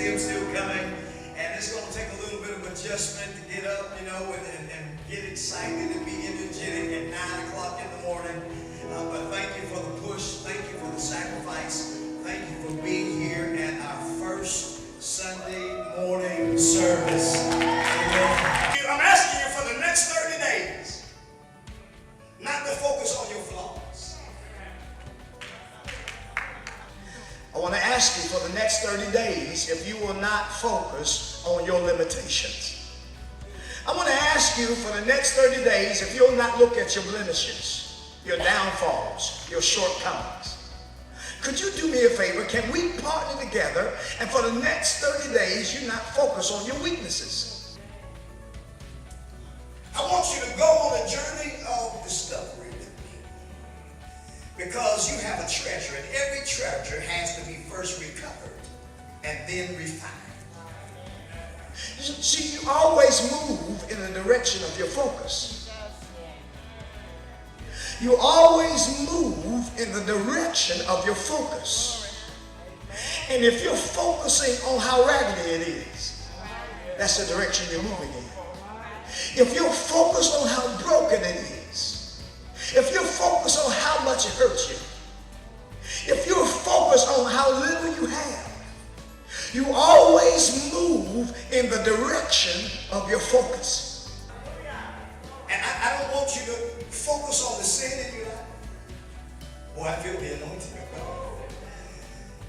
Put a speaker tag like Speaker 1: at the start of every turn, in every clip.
Speaker 1: Tim's still coming, and it's going to take a little bit of adjustment to get up, and get excited and be energetic at 9 o'clock in the morning. But thank you for the push. Thank you for the sacrifice. Thank you for being here at our first Sunday morning service. Amen. I'm asking you for the next 30 days not to focus on your flaws. I want to ask you for the next 30 days if you will not focus on your limitations. I want to ask you for the next 30 days if you'll not look at your blemishes, your downfalls, your shortcomings. Could you do me a favor? Can we partner together and for the next 30 days you not focus on your weaknesses? I want you to go on a journey of discovery with me, because you have a treasure, and every treasure has to be first recovered and then refined. See, you always move in the direction of your focus. You always move in the direction of your focus. And if you're focusing on how raggedy it is, that's the direction you're moving in. If you're focused on how broken it is, if you're focused on how much it hurts you, if you're focused on how little you have, you always move in the direction of your focus. And I don't want you to focus on the sin in your life. Boy, I feel the anointing of God.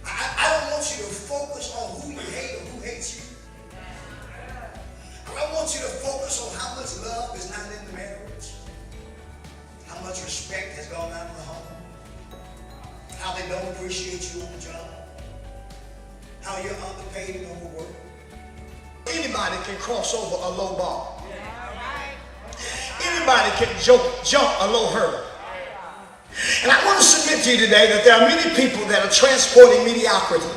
Speaker 1: I don't want you to focus on who you hate or who hates you. I want you to focus on how much love is not in the marriage, how much respect has gone out of the home, how they don't appreciate you on the job, how you're underpaid and overworked. Anybody can cross over a low bar. Anybody can jump a low hurdle. And I want to submit to you today that there are many people that are transporting mediocrity.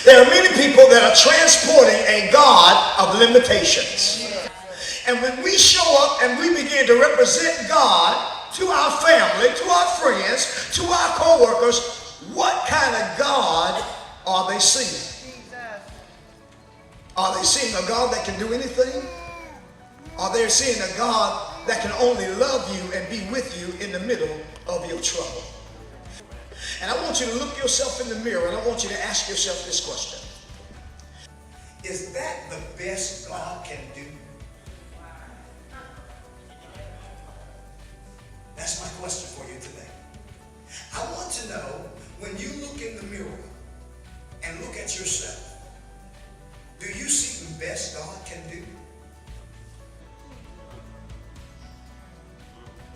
Speaker 1: There are many people that are transporting a God of limitations. And when we show up and we begin to represent God to our family, to our friends, to our co-workers, what kind of God are they seeing? Are they seeing a God that can do anything? Are they seeing a God that can only love you and be with you in the middle of your trouble? And I want you to look yourself in the mirror and I want you to ask yourself this question. Is that the best God can do? That's my question for you today. I want to know, when you look in the mirror and look at yourself, do you see the best God can do?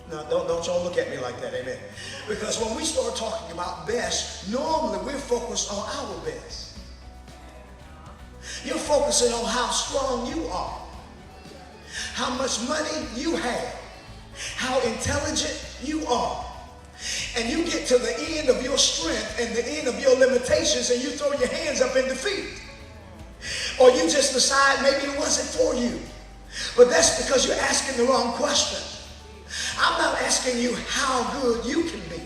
Speaker 1: No, don't y'all look at me like that, amen. Because when we start talking about best, normally we're focused on our best. You're focusing on how strong you are, how much money you have, how intelligent you are. And you get to the end of your strength and the end of your limitations and you throw your hands up in defeat. Or you just decide maybe it wasn't for you. But that's because you're asking the wrong question. I'm not asking you how good you can be.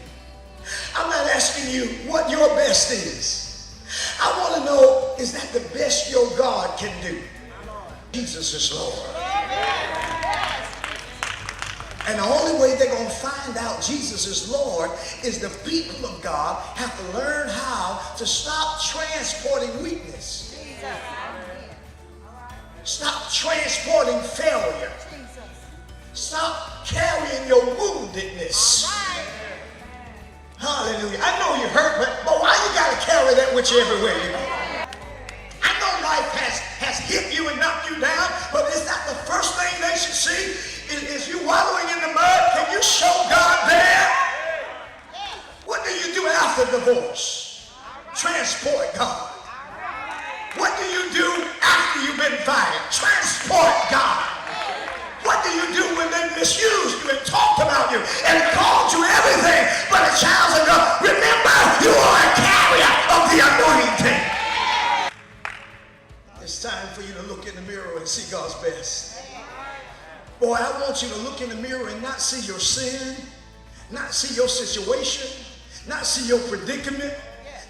Speaker 1: I'm not asking you what your best is. I want to know, is that the best your God can do? Jesus is Lord. And the only way they're going to find out Jesus is Lord is the people of God have to learn how to stop transporting weakness. Stop transporting failure. Stop carrying your woundedness. Hallelujah. I know you're hurt, but why you got to carry that with you everywhere you go? I know life has hit you and knocked you down, but is that the first thing they should see? Is you wallowing in the mud? Can you show God there? What do you do after divorce? Transport God. What do you do after you've been fired? Transport God. What do you do when they misused you and talked about you and called you everything but a child of God? Remember, you are a carrier of the anointing. It's time for you to look in the mirror and see God's best. Boy, I want you to look in the mirror and not see your sin, not see your situation, not see your predicament,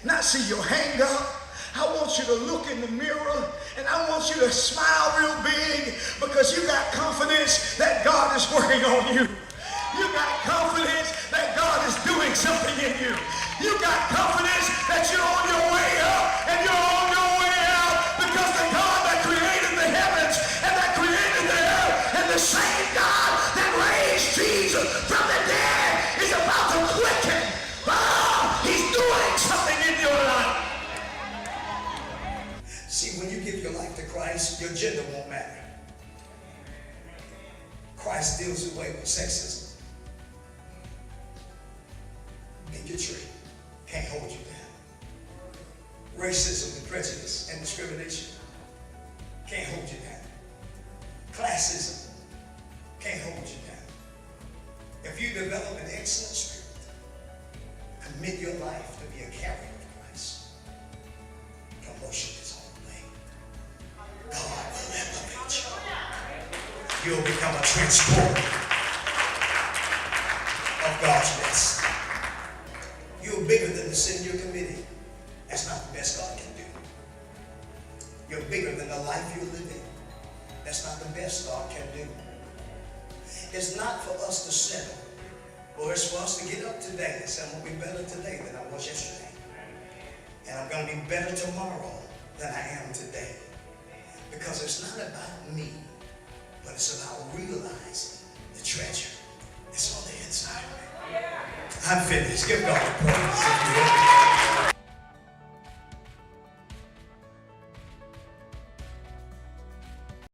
Speaker 1: not see your hang up. I want you to look in the mirror and I want you to smile real big because you got confidence that God is working on you. You got confidence that God is doing something in you. You got confidence that you're on your way up and you're on your way out because the God that created the heavens and that created the earth and the same God that raised Jesus from the dead is about to quicken. Oh, he's doing something in your life. See, when you give your life to Christ, your gender won't matter. Christ deals away with sexism. Bigotry can't hold you down. Racism and prejudice and discrimination can't hold you down. Classism can't hold you down. If you develop an excellent spirit, commit your life to be a carrier of Christ, promotion is on the way. God will elevate you. You'll become a transporter of God's rest. You're bigger than the sin you're committing. That's not the best God can do. You're bigger than the life you're living. That's not the best God can do. It's not for us to settle, or it's for us to get up today and say, I'm going to be better today than I was yesterday. And I'm going to be better tomorrow than I am today. Because it's not about me, but it's about realizing the treasure that's on the inside of me. I'm finished. Give God praise.